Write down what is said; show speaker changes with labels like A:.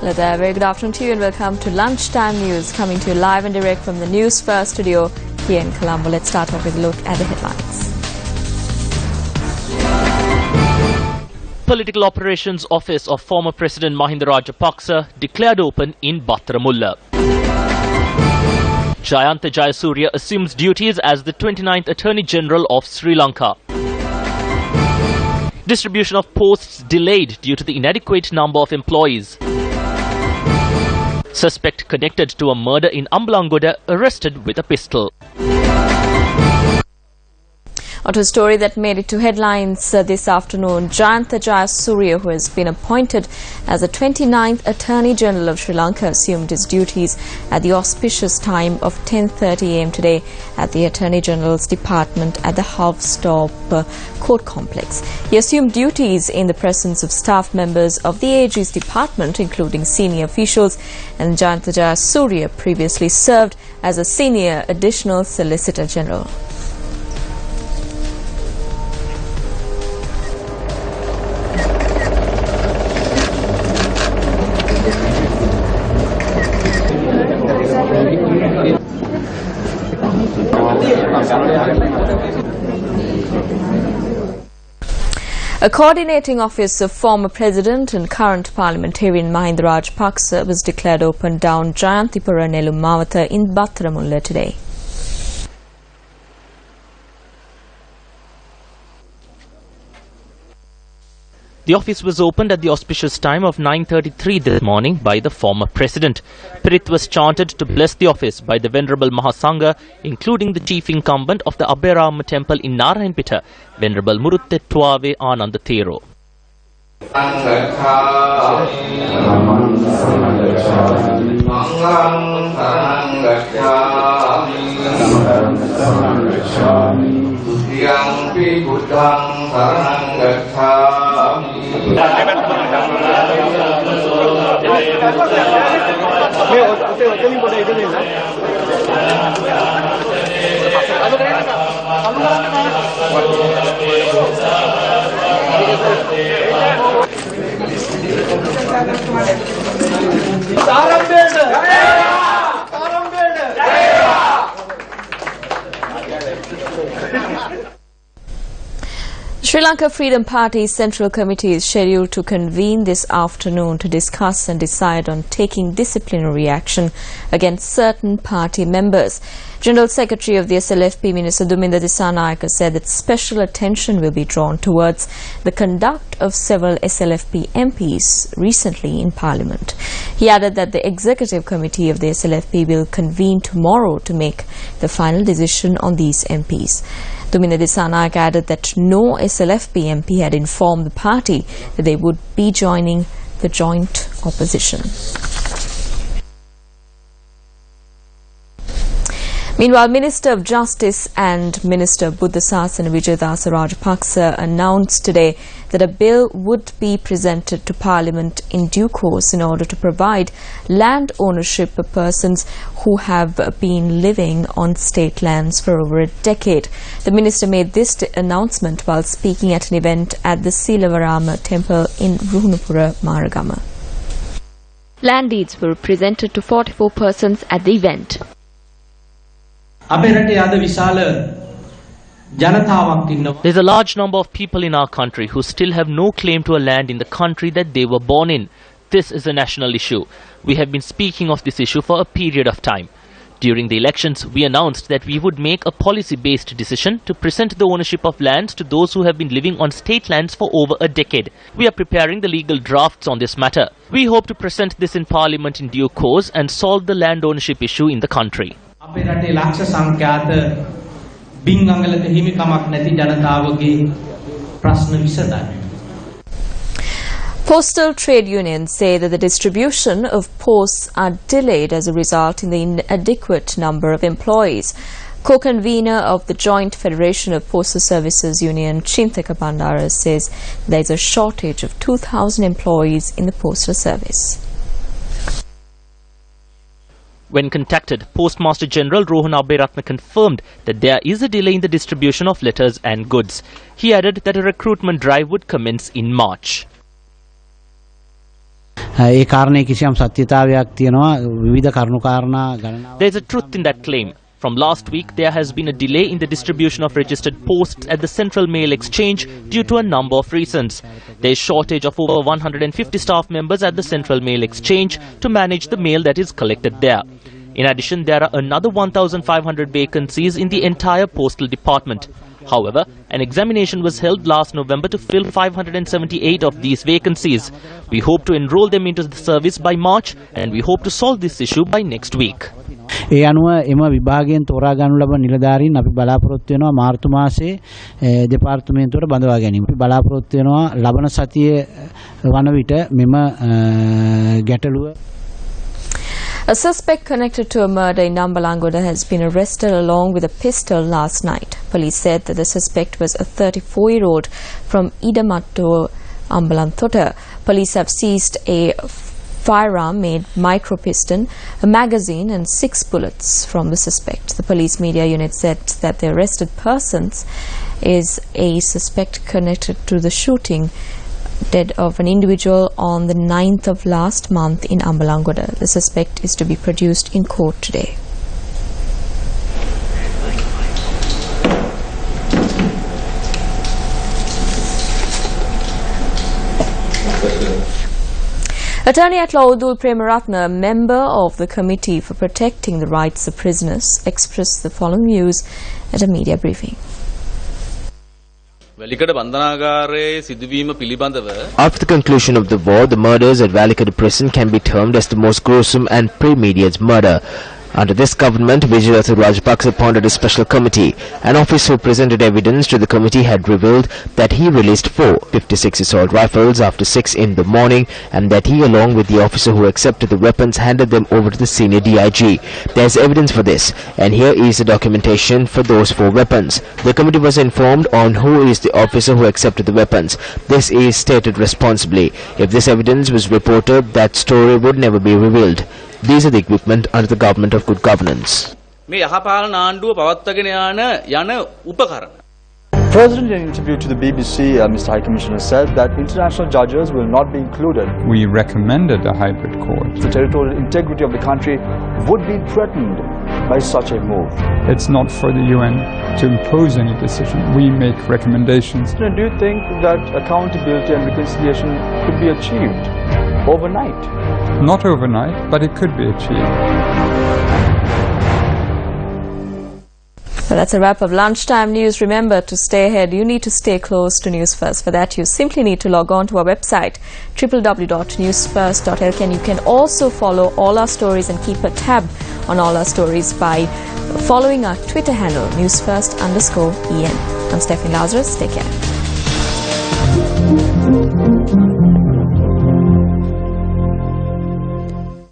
A: Hello there, very good afternoon to you and welcome to Lunchtime News, coming to you live and direct from the Newsfirst studio here in Colombo. Let's start off with a look at the headlines.
B: Political Operations Office of former President Mahinda Rajapaksa declared open in Battaramulla. Jayantha Jayasuriya assumes duties as the 29th Attorney General of Sri Lanka. Distribution of posts delayed due to the inadequate number of employees. Suspect connected to a murder in Ambalangoda arrested with a pistol.
A: On to a story that made it to headlines this afternoon. Jayantha Jayasuriya, who has been appointed as the 29th Attorney General of Sri Lanka, assumed his duties at the auspicious time of 10:30 a.m. today at the Attorney General's Department at the Halfstop Court Complex. He assumed duties in the presence of staff members of the AG's department, including senior officials, and Jayantha Jayasuriya previously served as a Senior Additional Solicitor General. A coordinating office of former President and current parliamentarian Mahinda Rajapaksa was declared open down Jayanthipura Nelum Mawatha in Battaramulla today.
B: The office was opened at the auspicious time of 9:33 this morning by the former president. Pirit was chanted to bless the office by the Venerable Mahasangha, including the chief incumbent of the Abherama temple in Narayanpita, Venerable Muruttettuave Ananda Thero.
A: Sri Lanka Freedom Party's Central Committee is scheduled to convene this afternoon to discuss and decide on taking disciplinary action against certain party members. General Secretary of the SLFP, Minister Duminda Dissanayake, said that special attention will be drawn towards the conduct of several SLFP MPs recently in Parliament. He added that the Executive Committee of the SLFP will convene tomorrow to make the final decision on these MPs. Duminda Dissanayake added that no SLFP MP had informed the party that they would be joining the joint opposition. Meanwhile, Minister of Justice and Minister of Buddha Sasana Vijayadasa Rajapaksa announced today that a bill would be presented to Parliament in due course in order to provide land ownership for persons who have been living on state lands for over a decade. The minister made this announcement while speaking at an event at the Silavarama temple in Ruhunupura, Maragama. Land deeds were presented to 44 persons at the event.
B: There's a large number of people in our country who still have no claim to a land in the country that they were born in. This is a national issue. We have been speaking of this issue for a period of time. During the elections, we announced that we would make a policy-based decision to present the ownership of lands to those who have been living on state lands for over a decade. We are preparing the legal drafts on this matter. We hope to present this in Parliament in due course and solve the land ownership issue in the country.
A: Postal trade unions say that the distribution of posts are delayed as a result in the inadequate number of employees. Co-convener of the Joint Federation of Postal Services Union, Chintaka Bandara, says there is a shortage of 2,000 employees in the postal service.
B: When contacted, Postmaster General Rohan Abeyratne confirmed that there is a delay in the distribution of letters and goods. He added that a recruitment drive would commence in March.
C: ඒ කාරණේ කිසියම් සත්‍යතාවයක් තියෙනවා විවිධ කරුණු කාරණා ගණනාවක්.
B: There is a truth in that claim. From last week, there has been a delay in the distribution of registered posts at the Central Mail Exchange due to a number of reasons. There is shortage of over 150 staff members at the Central Mail Exchange to manage the mail that is collected there. In addition, there are another 1,500 vacancies in the entire postal department. However, an examination was held last November to fill 578 of these vacancies. We hope to enroll them into the service by March, and we hope to solve this issue by next week.
C: ඒ අනුව එම විභාගයෙන් තෝරා ගන්නු ලබන නිලධාරීන් අපි බලාපොරොත්තු වෙනවා මාර්තු මාසයේ දෙපාර්තමේන්තුවට බඳවා ගැනීම. අපි බලාපොරොත්තු වෙනවා ලබන සතියේ වන විට මෙම ගැටලුව.
A: A suspect connected to a murder in Ambalangoda has been arrested along with a pistol last night. Police said that the suspect was a 34-year-old from Idamattu, Ambalanthota. Police have seized a firearm made micro-piston, a magazine and 6 bullets from the suspect. The police media unit said that the arrested persons is a suspect connected to the shooting dead of an individual on the 9th of last month in Ambalangoda. The suspect is to be produced in court today. Attorney at Law Udul Premaratna, a member of the Committee for Protecting the Rights of Prisoners, expressed the following views at a media briefing.
D: After the conclusion of the war, the murders at Valikada prison can be termed as the most gruesome and premeditated murder. Under this government, Vijayaratha Rajapaksa appointed a special committee. An officer who presented evidence to the committee had revealed that he released 4 56 assault rifles after 6 in the morning and that he, along with the officer who accepted the weapons, handed them over to the senior DIG. There is evidence for this, and here is the documentation for those 4 weapons. The committee was informed on who is the officer who accepted the weapons. This is stated responsibly. If this evidence was reported, that story would never be revealed. These are the equipment under the government of good governance.
E: President, in an interview to the BBC, Mr. High Commissioner said that international judges will not be included.
F: We recommended a hybrid court.
E: The territorial integrity of the country would be threatened by such a move.
F: It's not for the UN to impose any decision. We make recommendations.
E: Do you think that accountability and reconciliation could be achieved overnight?
F: Not overnight, but it could be achieved.
A: Well, that's a wrap of Lunchtime News. Remember, to stay ahead, you need to stay close to News First. For that, you simply need to log on to our website, www.newsfirst.lk, and you can also follow all our stories and keep a tab on all our stories by following our Twitter handle, newsfirst_en. I'm Stephanie Lazarus. Take care.